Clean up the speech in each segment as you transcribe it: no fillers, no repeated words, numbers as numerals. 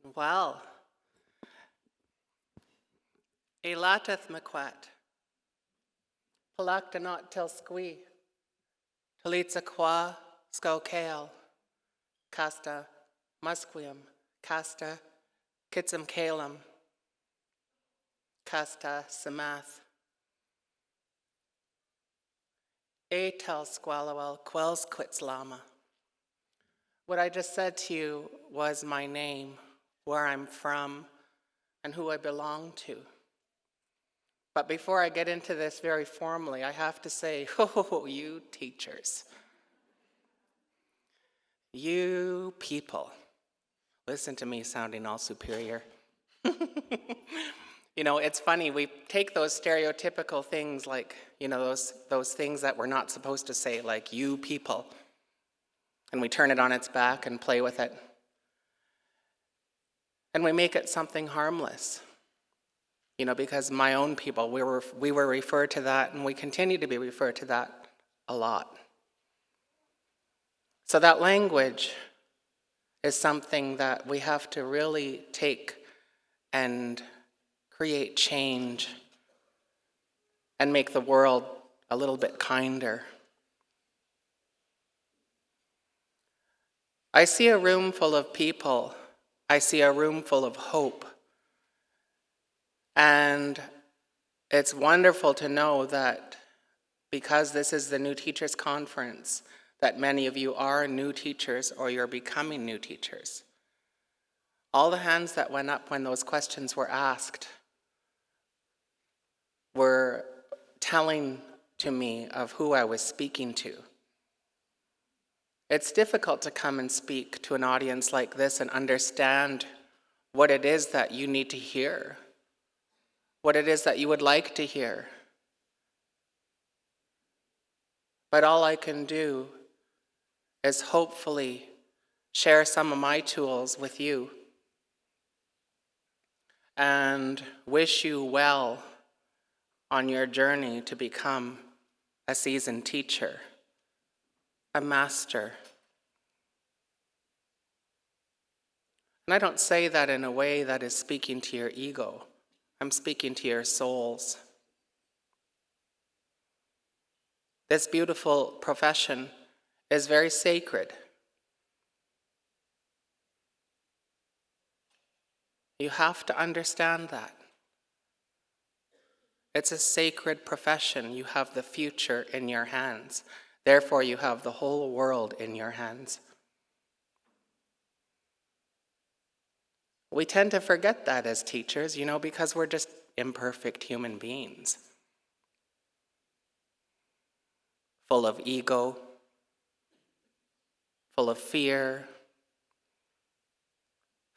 Well, Elateth Mequet, Palaktanot Tel Squi, Talitza Qua, Skokale, Casta Musquium, Casta Kitsum Kalum, Casta Samath, Tel Squalawel, Quells Quits Lama. What I just said to you was my name, where I'm from, and who I belong to. But before I get into this very formally, I have to say, oh, you teachers, you people, listen to me sounding all superior. You know, it's funny, we take those stereotypical things like, you know, those things that we're not supposed to say, like you people, and we turn it on its back and play with it. And we make it something harmless. You know, because my own people, we were referred to that, and we continue to be referred to that a lot. So that language is something that we have to really take and create change and make the world a little bit kinder. I see a room full of people. I see a room full of hope. And it's wonderful to know that because this is the New Teachers Conference, that many of you are new teachers or you're becoming new teachers. All the hands that went up when those questions were asked were telling to me of who I was speaking to. It's difficult to come and speak to an audience like this and understand what it is that you need to hear, what it is that you would like to hear. But all I can do is hopefully share some of my tools with you and wish you well on your journey to become a seasoned teacher, a master. And I don't say that in a way that is speaking to your ego. I'm speaking to your souls. This beautiful profession is very sacred. You have to understand that. It's a sacred profession. You have the future in your hands. Therefore, you have the whole world in your hands. We tend to forget that as teachers, you know, because we're just imperfect human beings, full of ego, full of fear,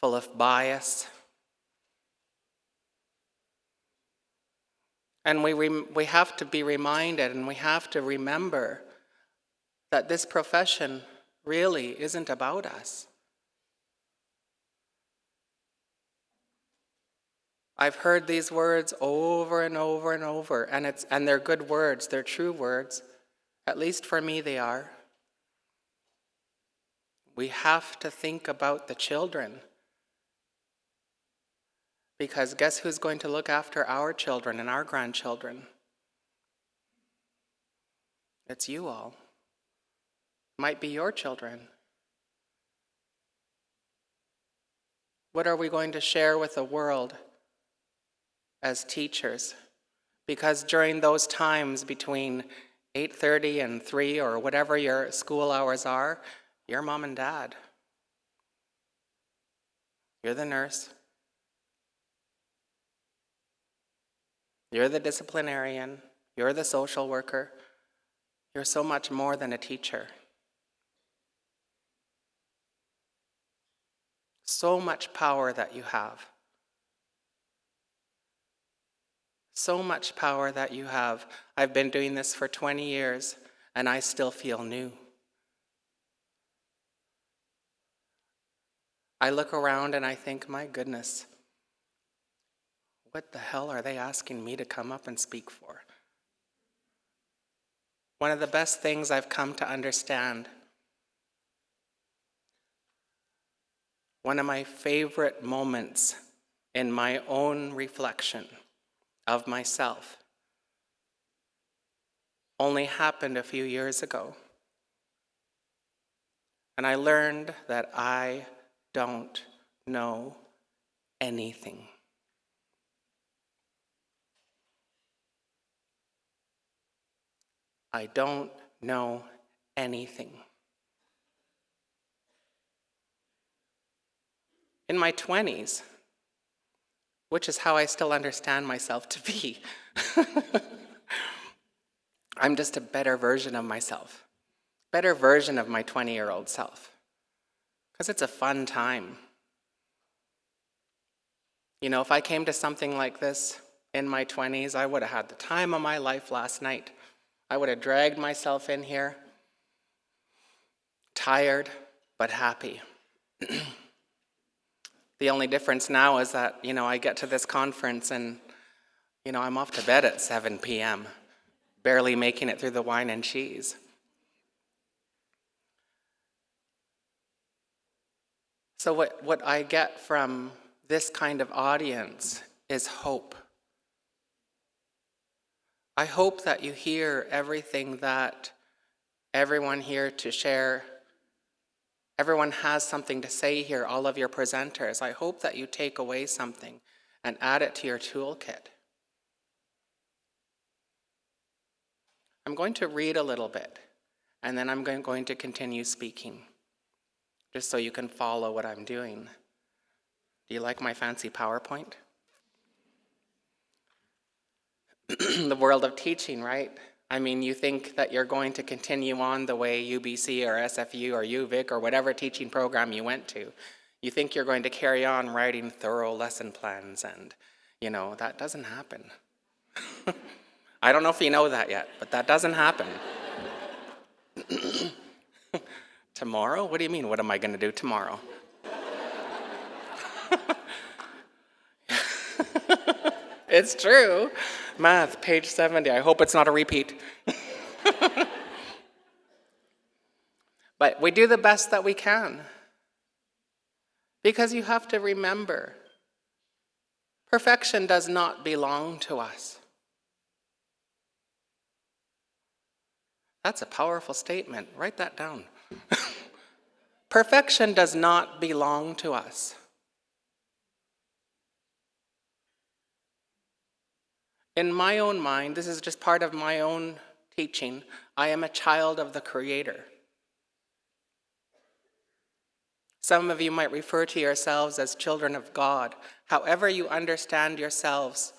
full of bias. And we have to be reminded and we have to remember that this profession really isn't about us. I've heard these words over and over and over, and they're good words, they're true words. At least for me they are. We have to think about the children. Because guess who's going to look after our children and our grandchildren? It's you all. Might be your children. What are we going to share with the world as teachers? Because during those times between 8:30 and 3 or whatever your school hours are, you're mom and dad. You're the nurse. You're the disciplinarian. You're the social worker. You're so much more than a teacher. So much power that you have. So much power that you have. I've been doing this for 20 years and I still feel new. I look around and I think, my goodness, what the hell are they asking me to come up and speak for? One of the best things I've come to understand One of my favorite moments in my own reflection of myself only happened a few years ago. And I learned that I don't know anything. I don't know anything. In my 20s, which is how I still understand myself to be, I'm just a better version of myself, better version of my 20-year-old self, because it's a fun time. You know, if I came to something like this in my 20s, I would have had the time of my life last night. I would have dragged myself in here, tired but happy. The only difference now is that, I get to this conference and, I'm off to bed at 7 p.m., barely making it through the wine and cheese. So what I get from this kind of audience is hope. I hope that you hear everything that everyone here to share. Everyone has something to say here, all of your presenters. I hope that you take away something and add it to your toolkit. I'm going to read a little bit, and then I'm going to continue speaking, just so you can follow what I'm doing. Do you like my fancy PowerPoint? The world of teaching, right? I mean, you think that you're going to continue on the way UBC or SFU or UVic or whatever teaching program you went to. You think you're going to carry on writing thorough lesson plans, and, that doesn't happen. I don't know if you know that yet, but that doesn't happen. Tomorrow? What do you mean, what am I going to do tomorrow? It's true. Math, page 70. I hope it's not a repeat. But we do the best that we can. Because you have to remember, perfection does not belong to us. That's a powerful statement. Write that down. Perfection does not belong to us. In my own mind, this is just part of my own teaching, I am a child of the Creator. Some of you might refer to yourselves as children of God. However you understand yourselves,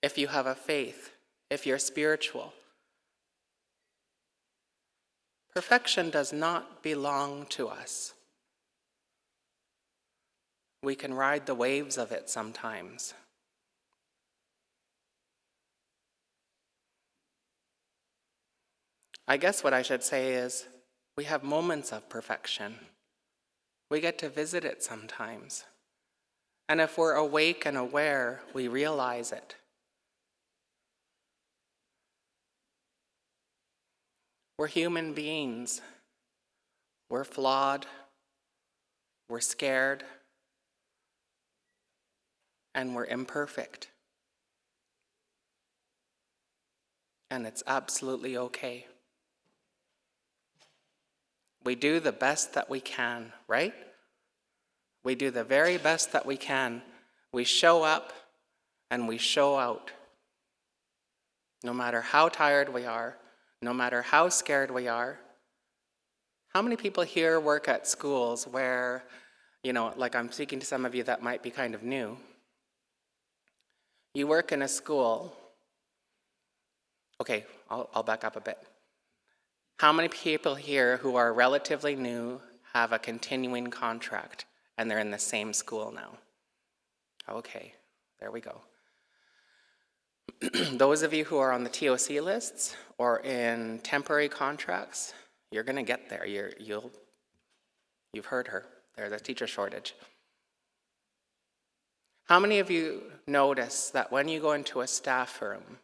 if you have a faith, if you're spiritual. Perfection does not belong to us. We can ride the waves of it sometimes. I guess what I should say is, we have moments of perfection. We get to visit it sometimes. And if we're awake and aware, we realize it. We're human beings. We're flawed. We're scared. And we're imperfect. And it's absolutely okay. We do the best that we can, right? We do the very best that we can. We show up and we show out. No matter how tired we are, no matter how scared we are. How many people here work at schools where, like I'm speaking to some of you that might be kind of new. You work in a school. Okay, I'll back up a bit. How many people here who are relatively new have a continuing contract and they're in the same school now? Okay, there we go. Those of you who are on the TOC lists or in temporary contracts, you're going to get there. You've heard her. There's a teacher shortage. How many of you notice that when you go into a staff room,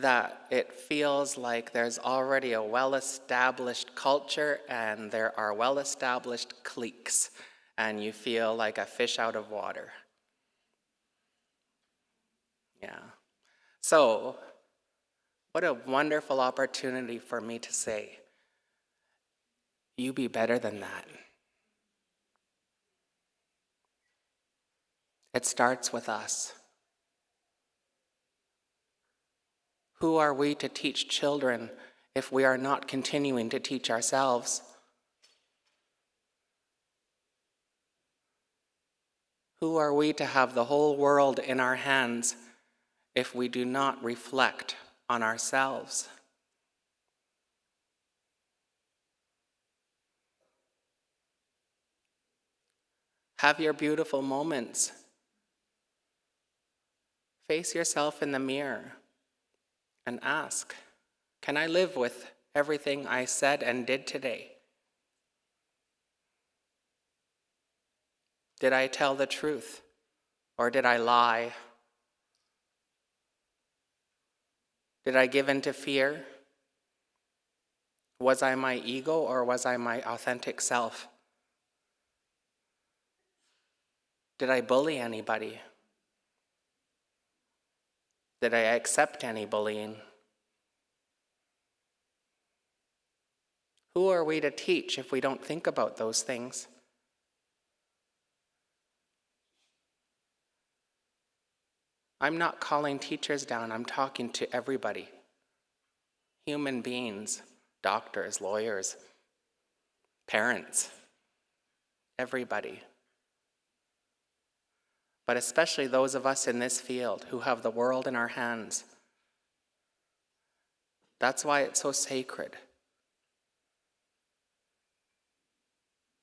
that it feels like there's already a well-established culture and there are well-established cliques, and you feel like a fish out of water. Yeah. So, what a wonderful opportunity for me to say, you be better than that. It starts with us. Who are we to teach children if we are not continuing to teach ourselves? Who are we to have the whole world in our hands if we do not reflect on ourselves? Have your beautiful moments. Face yourself in the mirror and ask, can I live with everything I said and did today? Did I tell the truth or did I lie? Did I give in to fear? Was I my ego or was I my authentic self? Did I bully anybody? Did I accept any bullying? Who are we to teach if we don't think about those things? I'm not calling teachers down, I'm talking to everybody. Human beings, doctors, lawyers, parents, everybody. But especially those of us in this field who have the world in our hands. That's why it's so sacred.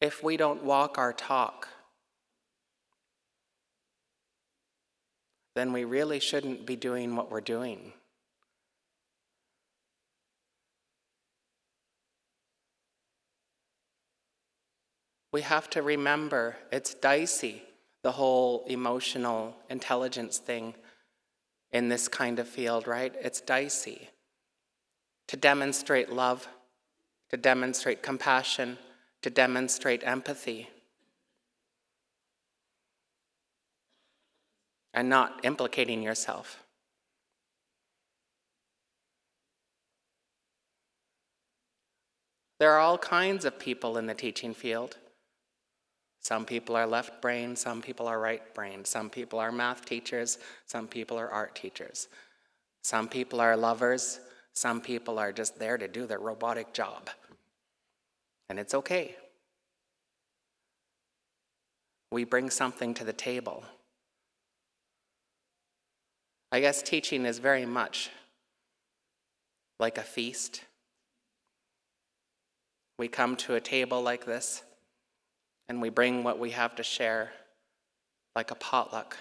If we don't walk our talk, then we really shouldn't be doing what we're doing. We have to remember it's dicey, the whole emotional intelligence thing in this kind of field, right? It's dicey. To demonstrate love, to demonstrate compassion, to demonstrate empathy, and not implicating yourself. There are all kinds of people in the teaching field. Some people are left-brained, some people are right-brained, some people are math teachers, some people are art teachers. Some people are lovers, some people are just there to do their robotic job. And it's okay. We bring something to the table. I guess teaching is very much like a feast. We come to a table like this, and we bring what we have to share, like a potluck.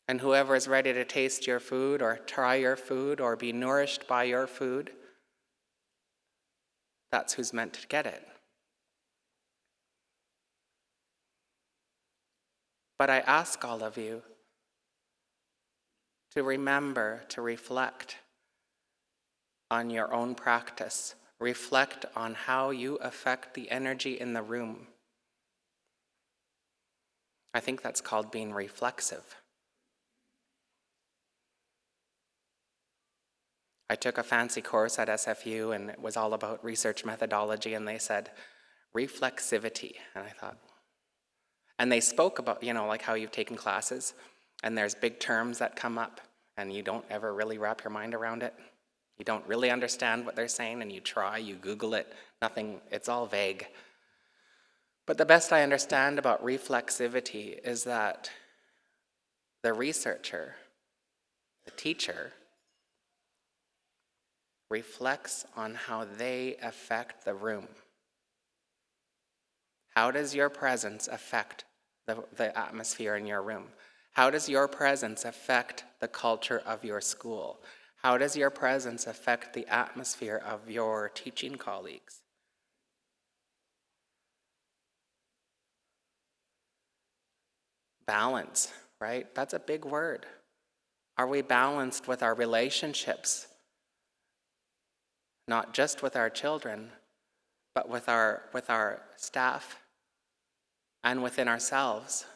And whoever is ready to taste your food or try your food or be nourished by your food, that's who's meant to get it. But I ask all of you to remember to reflect on your own practice. Reflect on how you affect the energy in the room. I think that's called being reflexive. I took a fancy course at SFU and it was all about research methodology, and they said reflexivity. And I thought, and they spoke about, like how you've taken classes and there's big terms that come up and you don't ever really wrap your mind around it. You don't really understand what they're saying and you try, you Google it, nothing, it's all vague. But the best I understand about reflexivity is that the researcher, the teacher, reflects on how they affect the room. How does your presence affect the atmosphere in your room? How does your presence affect the culture of your school? How does your presence affect the atmosphere of your teaching colleagues? Balance. right? That's a big word. Are we balanced with our relationships? Not just with our children, but with our staff and within ourselves.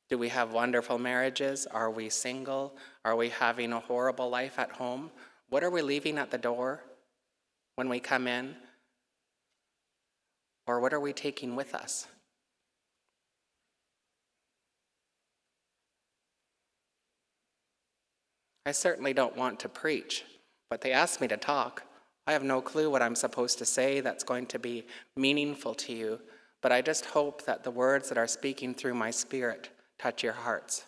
Do we have wonderful marriages? Are we single? Are we having a horrible life at home? What are we leaving at the door when we come in? Or what are we taking with us? I certainly don't want to preach, but they asked me to talk. I have no clue what I'm supposed to say that's going to be meaningful to you, but I just hope that the words that are speaking through my spirit touch your hearts.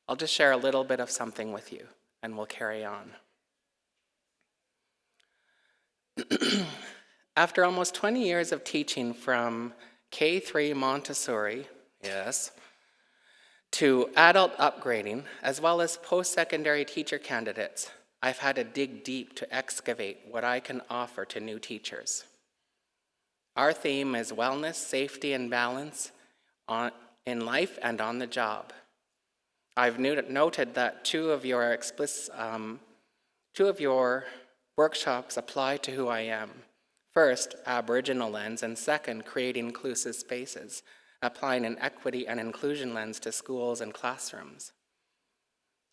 I'll just share a little bit of something with you, and we'll carry on. After almost 20 years of teaching from K3 Montessori, yes, to adult upgrading, as well as post-secondary teacher candidates, I've had to dig deep to excavate what I can offer to new teachers. Our theme is wellness, safety, and balance in life and on the job. I've noted that two of your workshops apply to who I am. First, Aboriginal lens, and second, creating inclusive spaces, applying an equity and inclusion lens to schools and classrooms.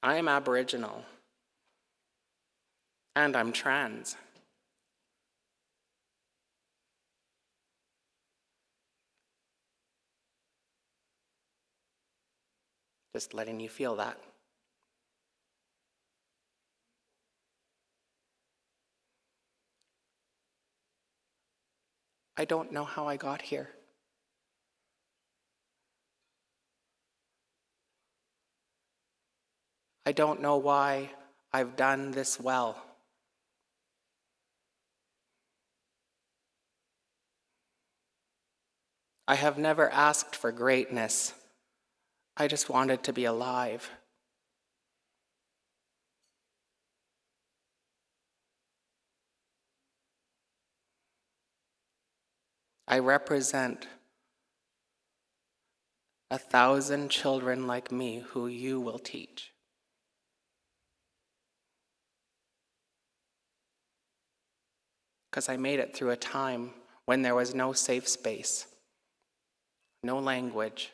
I am Aboriginal, and I'm trans. Just letting you feel that. I don't know how I got here. I don't know why I've done this well. I have never asked for greatness. I just wanted to be alive. I represent 1,000 children like me who you will teach. Because I made it through a time when there was no safe space, no language.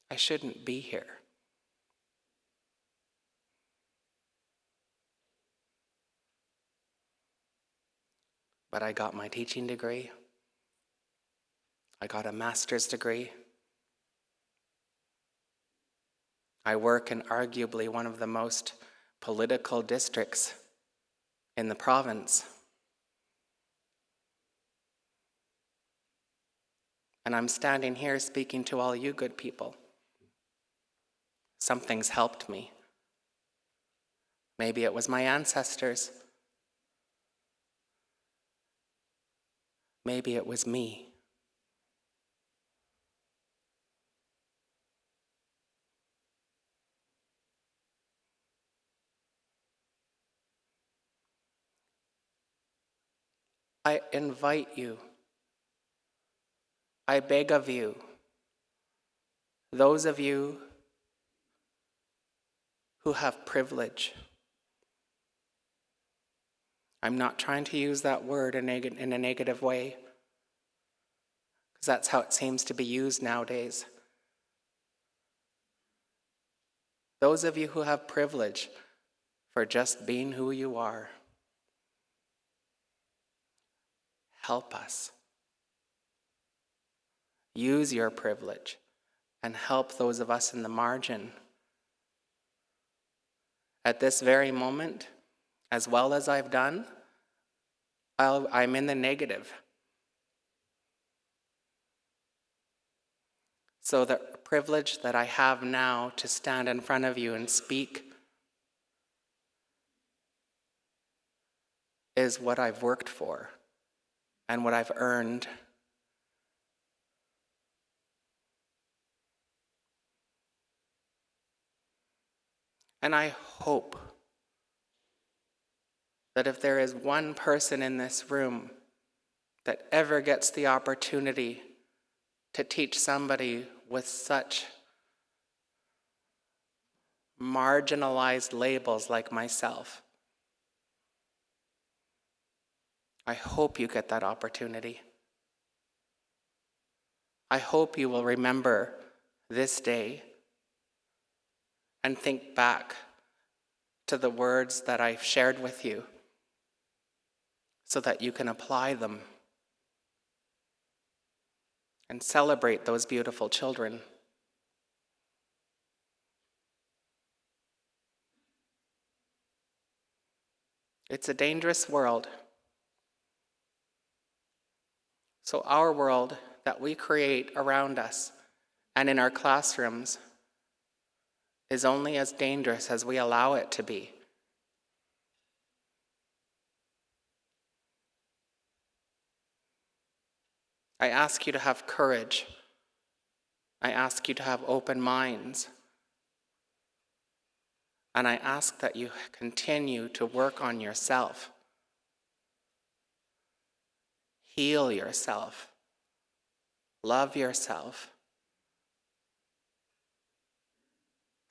I shouldn't be here. But I got my teaching degree. I got a master's degree. I work in arguably one of the most political districts in the province. And I'm standing here speaking to all you good people. Something's helped me. Maybe it was my ancestors. Maybe it was me. I invite you, I beg of you, those of you who have privilege. I'm not trying to use that word in a negative way, because that's how it seems to be used nowadays. Those of you who have privilege for just being who you are, help us. Use your privilege and help those of us in the margin. At this very moment, as well as I've done, I'm in the negative. So the privilege that I have now to stand in front of you and speak is what I've worked for and what I've earned. And I hope that if there is one person in this room that ever gets the opportunity to teach somebody with such marginalized labels like myself, I hope you get that opportunity. I hope you will remember this day and think back to the words that I've shared with you so that you can apply them and celebrate those beautiful children. It's a dangerous world. So our world that we create around us and in our classrooms is only as dangerous as we allow it to be. I ask you to have courage. I ask you to have open minds. And I ask that you continue to work on yourself. Heal yourself. Love yourself.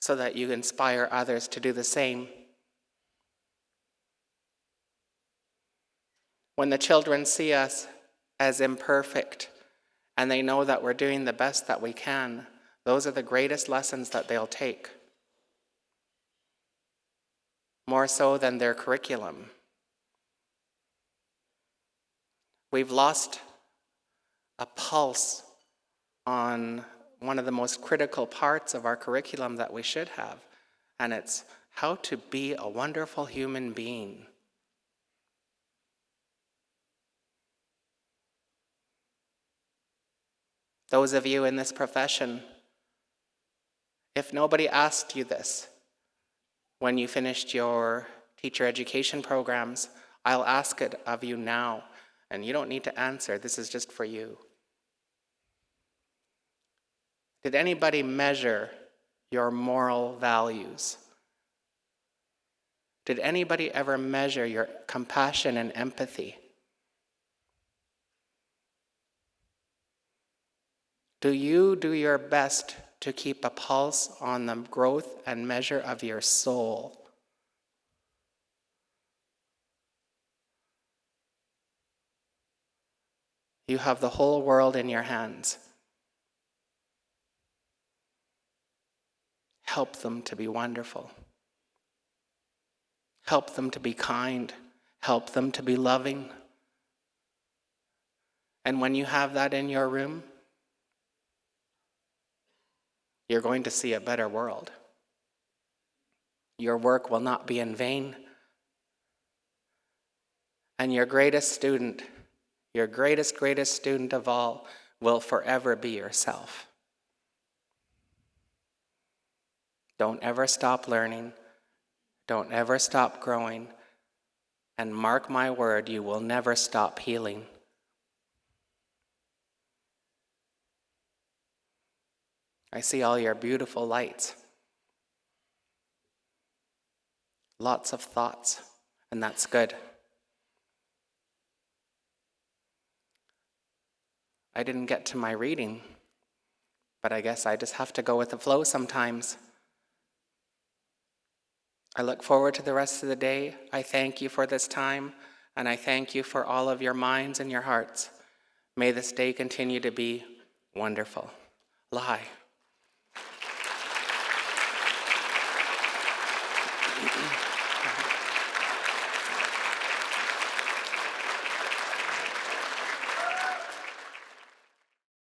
So that you inspire others to do the same. When the children see us as imperfect and they know that we're doing the best that we can, those are the greatest lessons that they'll take. More so than their curriculum. We've lost a pulse on one of the most critical parts of our curriculum that we should have, and it's how to be a wonderful human being. Those of you in this profession, if nobody asked you this when you finished your teacher education programs, I'll ask it of you now, and you don't need to answer. This is just for you. Did anybody measure your moral values? Did anybody ever measure your compassion and empathy? Do you do your best to keep a pulse on the growth and measure of your soul? You have the whole world in your hands. Help them to be wonderful. Help them to be kind. Help them to be loving. And when you have that in your room, you're going to see a better world. Your work will not be in vain. And your greatest student, your greatest student of all, will forever be yourself. Don't ever stop learning. Don't ever stop growing. And mark my word, you will never stop healing. I see all your beautiful lights. Lots of thoughts, and that's good. I didn't get to my reading, but I guess I just have to go with the flow sometimes. I look forward to the rest of the day. I thank you for this time, and I thank you for all of your minds and your hearts. May this day continue to be wonderful. Lahai.